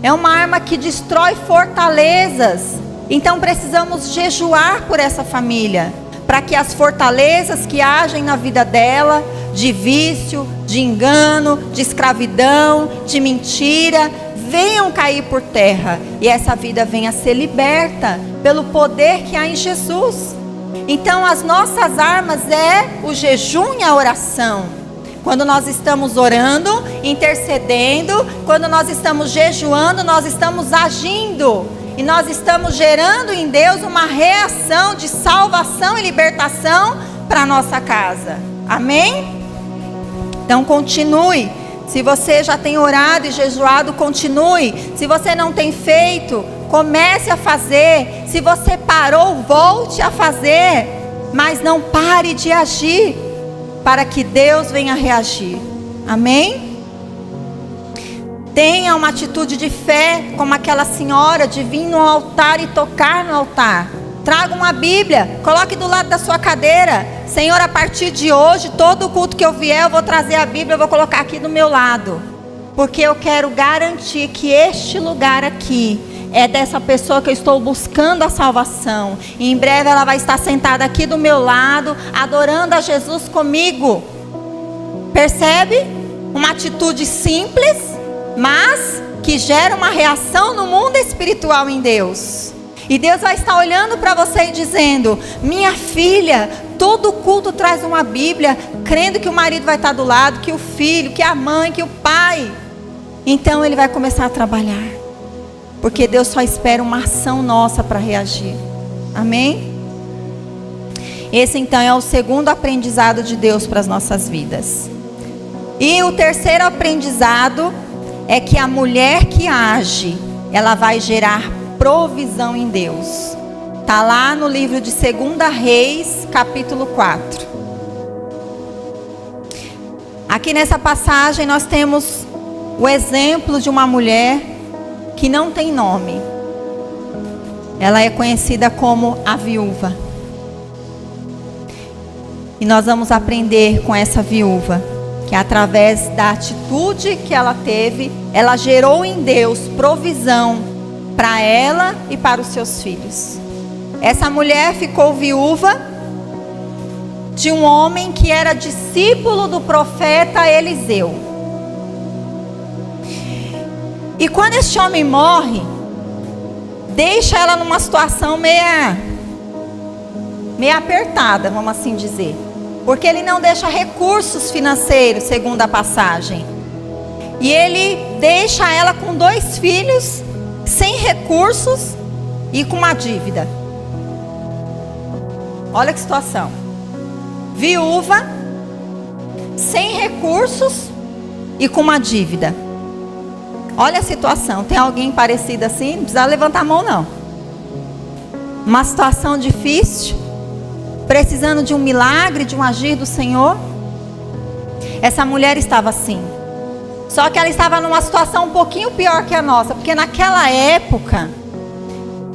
é uma arma que destrói fortalezas. Então precisamos jejuar por essa família, para que as fortalezas que agem na vida dela, de vício, de engano, de escravidão, de mentira, venham cair por terra, e essa vida venha ser liberta pelo poder que há em Jesus. Então as nossas armas é o jejum e a oração. Quando nós estamos orando, intercedendo, quando nós estamos jejuando, nós estamos agindo. E nós estamos gerando em Deus uma reação de salvação e libertação para a nossa casa. Amém? Então continue. Se você já tem orado e jejuado, continue. Se você não tem feito, comece a fazer. Se você parou, volte a fazer. Mas não pare de agir, para que Deus venha reagir. Amém? Tenha uma atitude de fé, como aquela senhora, de vir no altar e tocar no altar. Traga uma Bíblia, coloque do lado da sua cadeira. Senhor, a partir de hoje, todo culto que eu vier, eu vou trazer a Bíblia, eu vou colocar aqui do meu lado. Porque eu quero garantir que este lugar aqui é dessa pessoa que eu estou buscando a salvação. E em breve ela vai estar sentada aqui do meu lado, adorando a Jesus comigo. Percebe? Uma atitude simples, mas que gera uma reação no mundo espiritual em Deus. E Deus vai estar olhando para você e dizendo: minha filha, todo culto traz uma Bíblia, crendo que o marido vai estar do lado, que o filho, que a mãe, que o pai. Então ele vai começar a trabalhar, porque Deus só espera uma ação nossa para reagir. Amém? Esse então é o segundo aprendizado de Deus para as nossas vidas. E o terceiro aprendizado é que a mulher que age, ela vai gerar provisão em Deus. Está lá no livro de 2 Reis, capítulo 4. Aqui nessa passagem nós temos o exemplo de uma mulher que não tem nome. Ela é conhecida como a viúva. E nós vamos aprender com essa viúva que através da atitude que ela teve, ela gerou em Deus provisão para ela e para os seus filhos. Essa mulher ficou viúva de um homem que era discípulo do profeta Eliseu. E quando este homem morre, deixa ela numa situação meia apertada, vamos assim dizer. Porque ele não deixa recursos financeiros, segundo a passagem. E ele deixa ela com 2 filhos, sem recursos e com uma dívida. Olha que situação. Viúva, sem recursos e com uma dívida. Olha a situação. Tem alguém parecido assim? Não precisa levantar a mão não. Uma situação difícil, precisando de um milagre, de um agir do Senhor. Essa mulher estava assim. Só que ela estava numa situação um pouquinho pior que a nossa. Porque naquela época,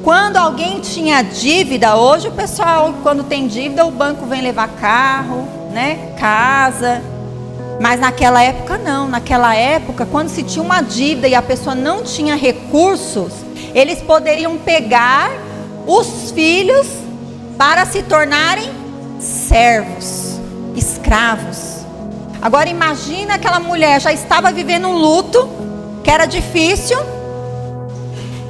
quando alguém tinha dívida, hoje o pessoal, quando tem dívida, o banco vem levar carro, né, casa. Mas naquela época não. Naquela época, quando se tinha uma dívida e a pessoa não tinha recursos, eles poderiam pegar os filhos para se tornarem servos, escravos. Agora imagina, aquela mulher já estava vivendo um luto, que era difícil,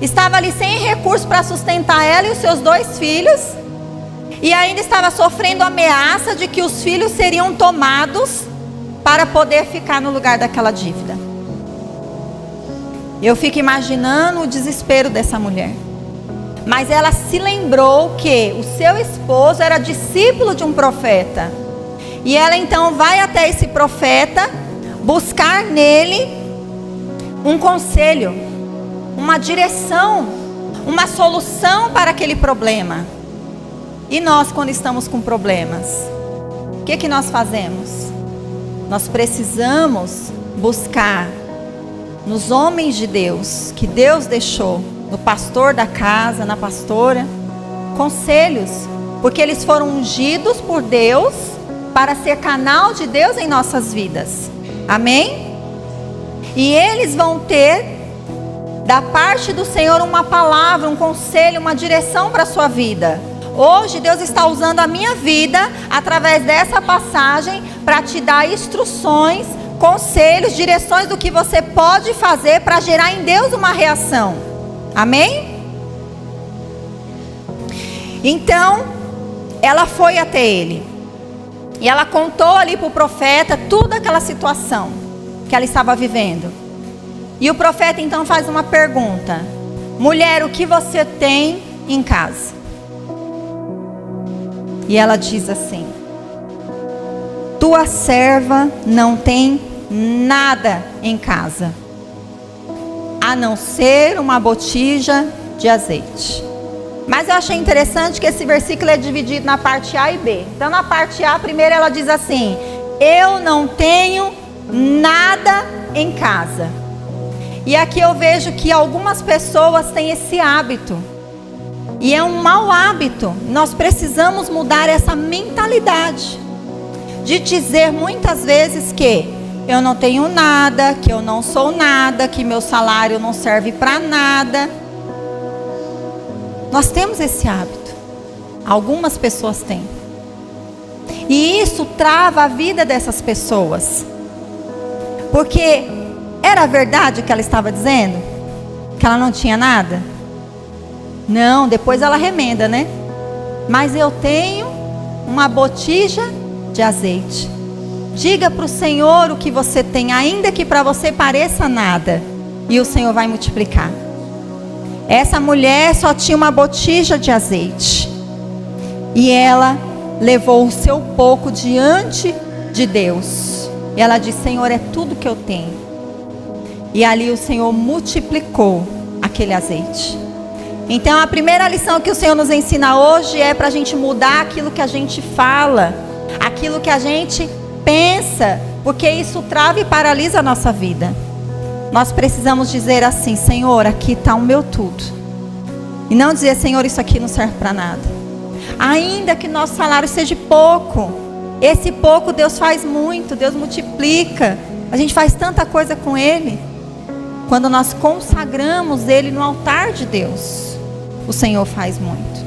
estava ali sem recursos para sustentar ela e os seus 2 filhos, e ainda estava sofrendo ameaça de que os filhos seriam tomados para poder ficar no lugar daquela dívida. Eu fico imaginando o desespero dessa mulher. Mas ela se lembrou que o seu esposo era discípulo de um profeta. E ela então vai até esse profeta buscar nele um conselho, uma direção, uma solução para aquele problema. E nós, quando estamos com problemas, o que nós fazemos? Nós precisamos buscar nos homens de Deus, que Deus deixou, no pastor da casa, na pastora, conselhos, porque eles foram ungidos por Deus para ser canal de Deus em nossas vidas. Amém? E eles vão ter da parte do Senhor uma palavra, um conselho, uma direção para a sua vida. Hoje Deus está usando a minha vida através dessa passagem para te dar instruções, conselhos, direções do que você pode fazer para gerar em Deus uma reação. Amém? Então, ela foi até ele. E ela contou ali para o profeta toda aquela situação que ela estava vivendo. E o profeta então faz uma pergunta: mulher, o que você tem em casa? E ela diz assim: tua serva não tem nada em casa, a não ser uma botija de azeite. Mas eu achei interessante que esse versículo é dividido na parte A e B. Então na parte A, primeiro ela diz assim: eu não tenho nada em casa. E aqui eu vejo que algumas pessoas têm esse hábito. E é um mau hábito. Nós precisamos mudar essa mentalidade de dizer muitas vezes que eu não tenho nada, que eu não sou nada, que meu salário não serve para nada. Nós temos esse hábito. Algumas pessoas têm. E isso trava a vida dessas pessoas. Porque era verdade o que ela estava dizendo? Que ela não tinha nada? Não, depois ela remenda, né? Mas eu tenho uma botija de azeite. Diga para o Senhor o que você tem, ainda que para você pareça nada, e o Senhor vai multiplicar. Essa mulher só tinha uma botija de azeite, e ela levou o seu pouco diante de Deus. E ela disse: Senhor, é tudo que eu tenho. E ali o Senhor multiplicou aquele azeite. Então a primeira lição que o Senhor nos ensina hoje é para a gente mudar aquilo que a gente fala, aquilo que a gente pensa, porque isso trava e paralisa a nossa vida. Nós precisamos dizer assim: Senhor, aqui está o meu tudo. E não dizer: Senhor, isso aqui não serve para nada. Ainda que nosso salário seja pouco, esse pouco Deus faz muito, Deus multiplica. A gente faz tanta coisa com Ele. Quando nós consagramos Ele no altar de Deus, o Senhor faz muito.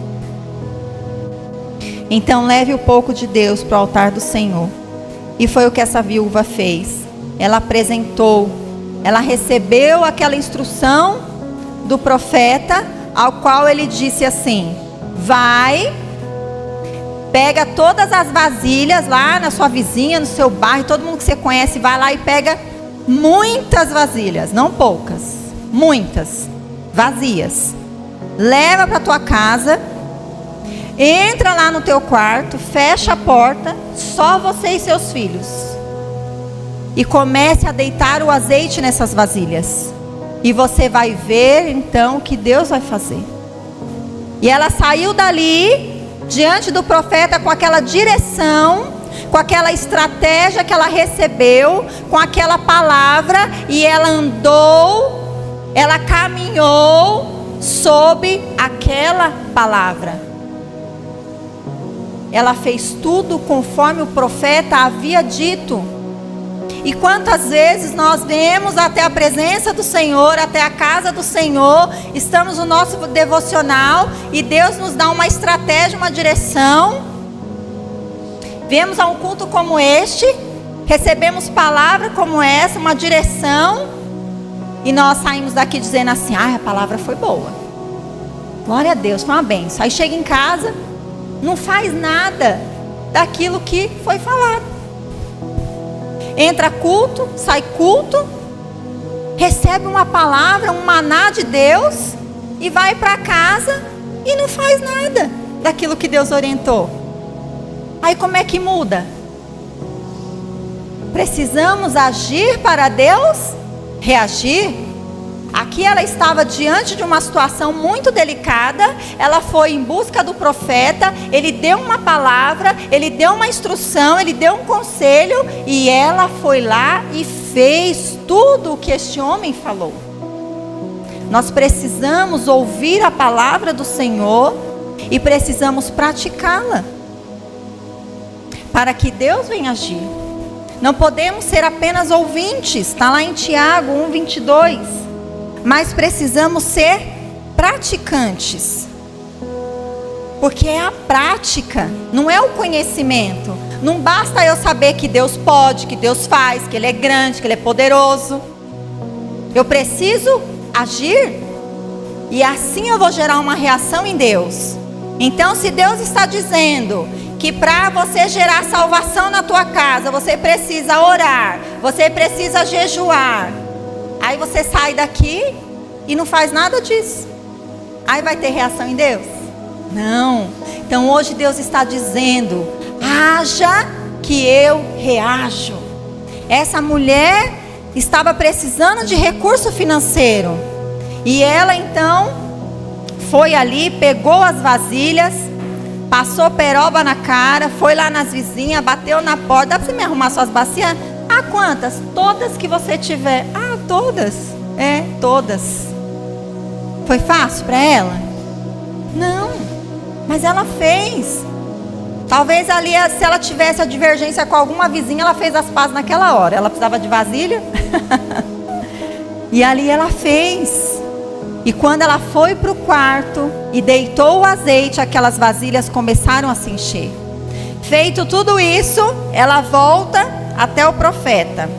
Então leve o pouco de Deus para o altar do Senhor. E foi o que essa viúva fez. Ela apresentou, ela recebeu aquela instrução do profeta, ao qual ele disse assim: vai, pega todas as vasilhas lá na sua vizinha, no seu bairro, todo mundo que você conhece, vai lá e pega muitas vasilhas, não poucas, muitas, vazias. Leva para tua casa, entra lá no teu quarto, fecha a porta, só você e seus filhos. E comece a deitar o azeite nessas vasilhas. E você vai ver então o que Deus vai fazer. E ela saiu dali, diante do profeta, com aquela direção, com aquela estratégia que ela recebeu, com aquela palavra, e ela andou, ela caminhou sob aquela palavra. Ela fez tudo conforme o profeta havia dito. E quantas vezes nós vemos até a presença do Senhor, até a casa do Senhor, estamos no nosso devocional e Deus nos dá uma estratégia, uma direção. Viemos a um culto como este, recebemos palavra como essa, uma direção, e nós saímos daqui dizendo assim: a palavra foi boa, glória a Deus, foi uma bênção. Aí chega em casa, não faz nada daquilo que foi falado. Entra culto, sai culto, recebe uma palavra, um maná de Deus, e vai para casa e não faz nada daquilo que Deus orientou. Aí como é que muda? Precisamos agir para Deus reagir. Aqui ela estava diante de uma situação muito delicada. Ela foi em busca do profeta. Ele deu uma palavra, ele deu uma instrução, ele deu um conselho, e ela foi lá e fez tudo o que este homem falou. Nós precisamos ouvir a palavra do Senhor e precisamos praticá-la para que Deus venha agir. Não podemos ser apenas ouvintes. Está lá em Tiago 1:22. Mas precisamos ser praticantes. Porque é a prática, não é o conhecimento. Não basta eu saber que Deus pode, que Deus faz, que Ele é grande, que Ele é poderoso. Eu preciso agir. E assim eu vou gerar uma reação em Deus. Então, se Deus está dizendo que para você gerar salvação na tua casa, você precisa orar, você precisa jejuar. Aí você sai daqui e não faz nada disso. Aí vai ter reação em Deus? Não. Então hoje Deus está dizendo: haja que eu reajo. Essa mulher estava precisando de recurso financeiro. E ela então foi ali, pegou as vasilhas, passou peroba na cara, foi lá nas vizinhas, bateu na porta. Dá para você me arrumar suas bacias? Ah, quantas? Todas que você tiver. Ah, todas? É, todas. Foi fácil para ela? Não. Mas ela fez. Talvez ali, se ela tivesse a divergência com alguma vizinha, ela fez as pazes naquela hora. Ela precisava de vasilha. E ali ela fez. E quando ela foi para o quarto e deitou o azeite, aquelas vasilhas começaram a se encher. Feito tudo isso, ela volta até o profeta.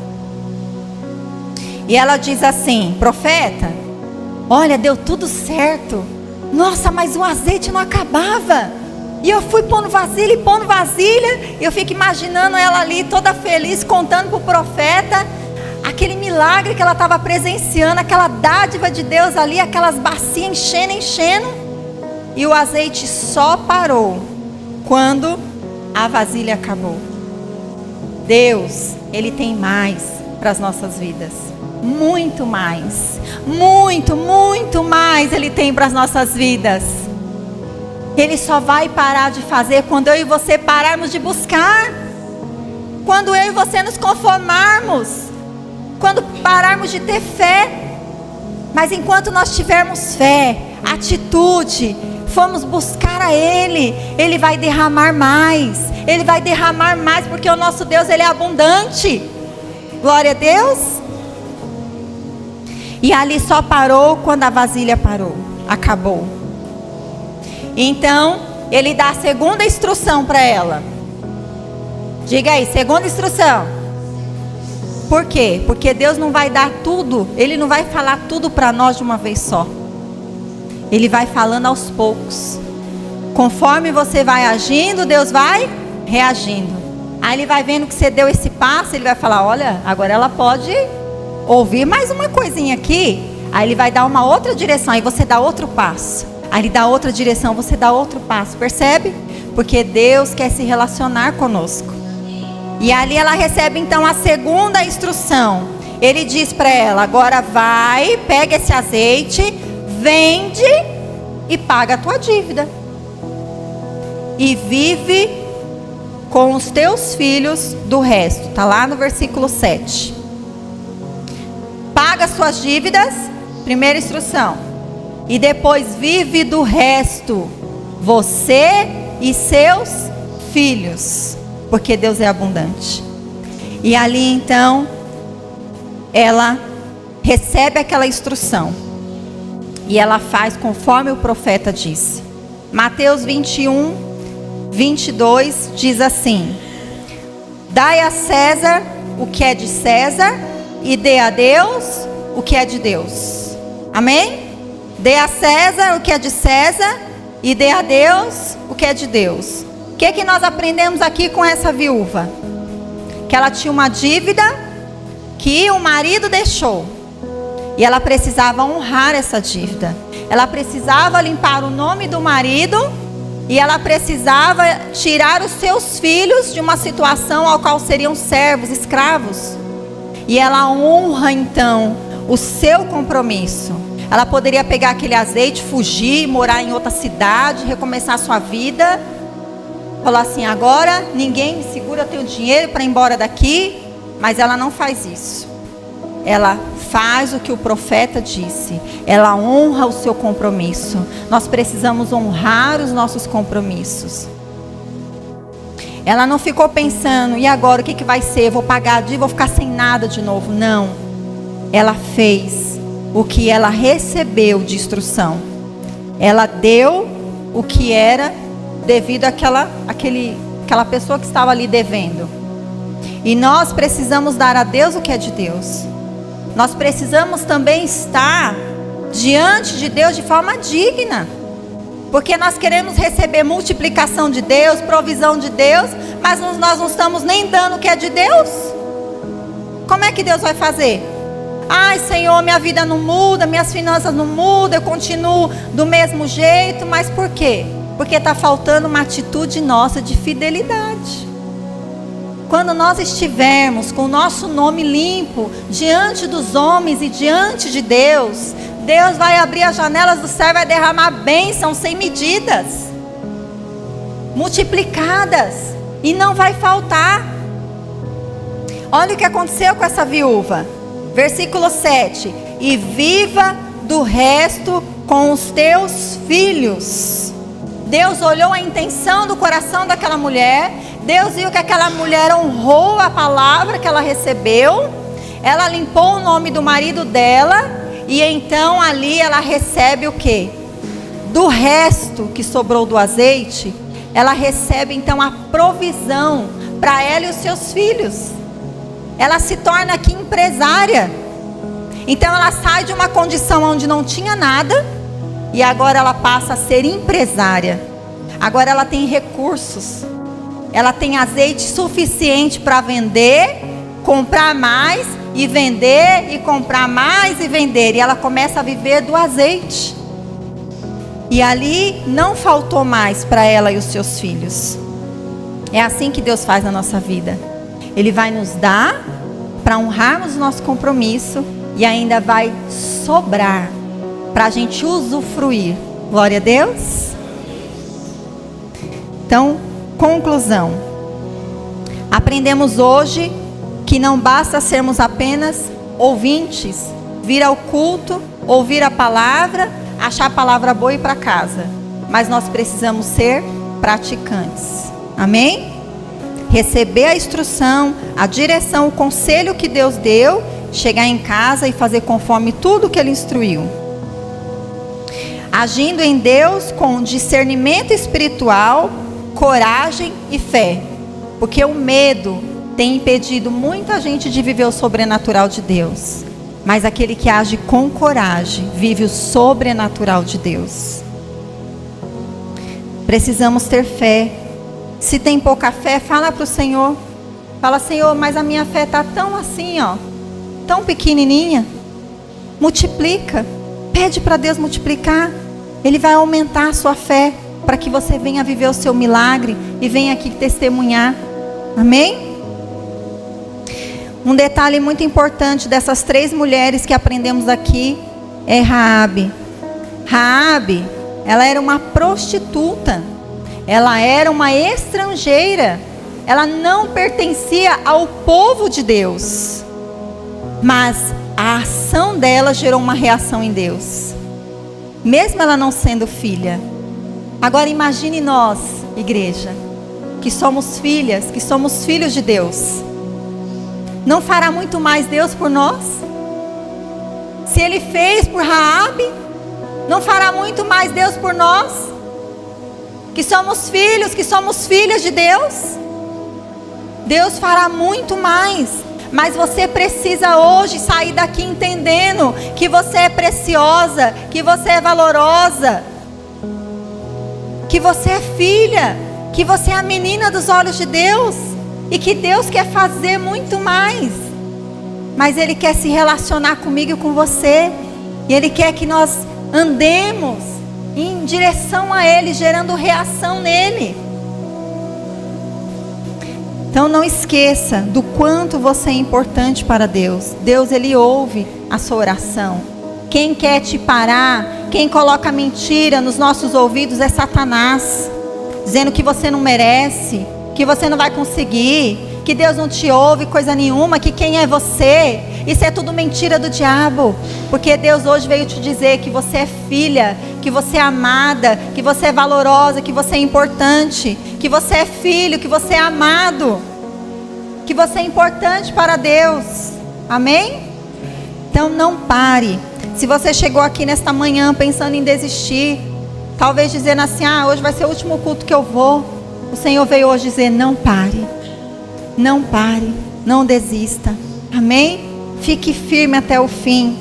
E ela diz assim: profeta, olha, deu tudo certo. Nossa, mas o azeite não acabava. E eu fui pondo vasilha e pondo vasilha. E eu fico imaginando ela ali toda feliz, contando para o profeta aquele milagre que ela estava presenciando, aquela dádiva de Deus ali, aquelas bacias enchendo. E o azeite só parou quando a vasilha acabou. Deus, Ele tem mais para as nossas vidas. Muito mais. Muito, muito mais Ele tem para as nossas vidas. Ele só vai parar de fazer quando eu e você pararmos de buscar. Quando eu e você nos conformarmos. Quando pararmos de ter fé. Mas enquanto nós tivermos fé, atitude, formos buscar a Ele, Ele vai derramar mais. Ele vai derramar mais, porque o nosso Deus, Ele é abundante. Glória a Deus. E ali só parou quando a vasilha parou. Acabou. Então, Ele dá a segunda instrução para ela. Diga aí, segunda instrução. Por quê? Porque Deus não vai dar tudo, Ele não vai falar tudo para nós de uma vez só. Ele vai falando aos poucos. Conforme você vai agindo, Deus vai reagindo. Aí Ele vai vendo que você deu esse passo, Ele vai falar: olha, agora ela pode ouvir mais uma coisinha aqui. Aí Ele vai dar uma outra direção, aí você dá outro passo. Aí Ele dá outra direção, você dá outro passo. Percebe? Porque Deus quer se relacionar conosco. E ali ela recebe então a segunda instrução. Ele diz para ela: agora vai, pega esse azeite, vende e paga a tua dívida. E vive com os teus filhos do resto. Está lá no versículo 7. Paga suas dívidas, primeira instrução. E depois vive do resto, você e seus filhos. Porque Deus é abundante. E ali então ela recebe aquela instrução. E ela faz conforme o profeta disse. Mateus 21, 22 diz assim: dai a César o que é de César e dê a Deus o que é de Deus. Amém? Dê a César o que é de César e dê a Deus o que é de Deus. O que é que nós aprendemos aqui com essa viúva? Que ela tinha uma dívida que o marido deixou. E ela precisava honrar essa dívida. Ela precisava limpar o nome do marido. E ela precisava tirar os seus filhos de uma situação ao qual seriam servos, escravos. E ela honra então o seu compromisso. Ela poderia pegar aquele azeite, fugir, morar em outra cidade, recomeçar a sua vida. Falar assim, agora ninguém me segura, eu tenho dinheiro para ir embora daqui. Mas ela não faz isso. Ela faz o que o profeta disse. Ela honra o seu compromisso. Nós precisamos honrar os nossos compromissos. Ela não ficou pensando, e agora o que vai ser? Vou pagar a dívida, vou ficar sem nada de novo. Não. Ela fez o que ela recebeu de instrução. Ela deu o que era devido àquela pessoa que estava ali devendo. E nós precisamos dar a Deus o que é de Deus. Nós precisamos também estar diante de Deus de forma digna. Porque nós queremos receber multiplicação de Deus, provisão de Deus, mas nós não estamos nem dando o que é de Deus. Como é que Deus vai fazer? Ai, Senhor, minha vida não muda, minhas finanças não mudam, eu continuo do mesmo jeito. Mas por quê? Porque está faltando uma atitude nossa de fidelidade. Quando nós estivermos com o nosso nome limpo diante dos homens e diante de Deus, Deus vai abrir as janelas do céu e vai derramar bênçãos sem medidas, multiplicadas, e não vai faltar. Olha o que aconteceu com essa viúva. Versículo 7: e viva do resto com os teus filhos. Deus olhou a intenção do coração daquela mulher. Deus viu que aquela mulher honrou a palavra que ela recebeu. Ela limpou o nome do marido dela. E então ali ela recebe o quê? Do resto que sobrou do azeite, ela recebe então a provisão para ela e os seus filhos. Ela se torna aqui empresária. Então ela sai de uma condição onde não tinha nada, e agora ela passa a ser empresária. Agora ela tem recursos. Ela tem azeite suficiente para vender, comprar mais e vender, e comprar mais e vender. E ela começa a viver do azeite. E ali não faltou mais para ela e os seus filhos. É assim que Deus faz na nossa vida. Ele vai nos dar para honrarmos o nosso compromisso, e ainda vai sobrar para a gente usufruir. Glória a Deus. Então, conclusão. Aprendemos hoje que não basta sermos apenas ouvintes, vir ao culto, ouvir a palavra, achar a palavra boa e ir para casa. Mas nós precisamos ser praticantes. Amém? Receber a instrução, a direção, o conselho que Deus deu, chegar em casa e fazer conforme tudo que Ele instruiu. Agindo em Deus com discernimento espiritual, coragem e fé. Porque o medo tem impedido muita gente de viver o sobrenatural de Deus. Mas aquele que age com coragem vive o sobrenatural de Deus. Precisamos ter fé. Se tem pouca fé, fala para o Senhor. Fala, Senhor, mas a minha fé está tão assim, ó, tão pequenininha. Multiplica. Pede para Deus multiplicar. Ele vai aumentar a sua fé, para que você venha viver o seu milagre e venha aqui testemunhar. Amém? Um detalhe muito importante dessas 3 mulheres que aprendemos aqui é Raabe. Raabe, ela era uma prostituta. Ela era uma estrangeira. Ela não pertencia ao povo de Deus. Mas a ação dela gerou uma reação em Deus, mesmo ela não sendo filha. Agora imagine nós, igreja, que somos filhas, que somos filhos de Deus. não fará muito mais Deus por nós? Se Ele fez por Raabe, não fará muito mais Deus por nós? Que somos filhos, que somos filhas de Deus? Deus fará muito mais. Mas você precisa hoje sair daqui entendendo que você é preciosa, que você é valorosa, que você é filha, que você é a menina dos olhos de Deus, e que Deus quer fazer muito mais. Mas Ele quer se relacionar comigo e com você, e Ele quer que nós andemos em direção a Ele, gerando reação nele. Então não esqueça do quanto você é importante para Deus. Deus, Ele ouve a sua oração. Quem quer te parar, quem coloca mentira nos nossos ouvidos é Satanás, dizendo que você não merece, que você não vai conseguir, que Deus não te ouve coisa nenhuma, que quem é você? Isso é tudo mentira do diabo. Porque Deus hoje veio te dizer que você é filha, que você é amada, que você é valorosa, que você é importante, que você é filho, que você é amado, que você é importante para Deus. Amém? Então não pare. Se você chegou aqui nesta manhã pensando em desistir, talvez dizendo assim, hoje vai ser o último culto que eu vou, o Senhor veio hoje dizer, não pare, não pare, não desista. Amém? Fique firme até o fim.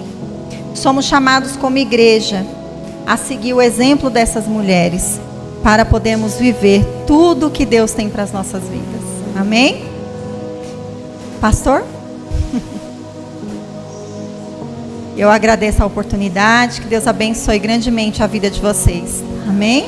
Somos chamados como igreja a seguir o exemplo dessas mulheres, para podermos viver tudo o que Deus tem para as nossas vidas. Amém? Pastor? Eu agradeço a oportunidade, que Deus abençoe grandemente a vida de vocês. Amém?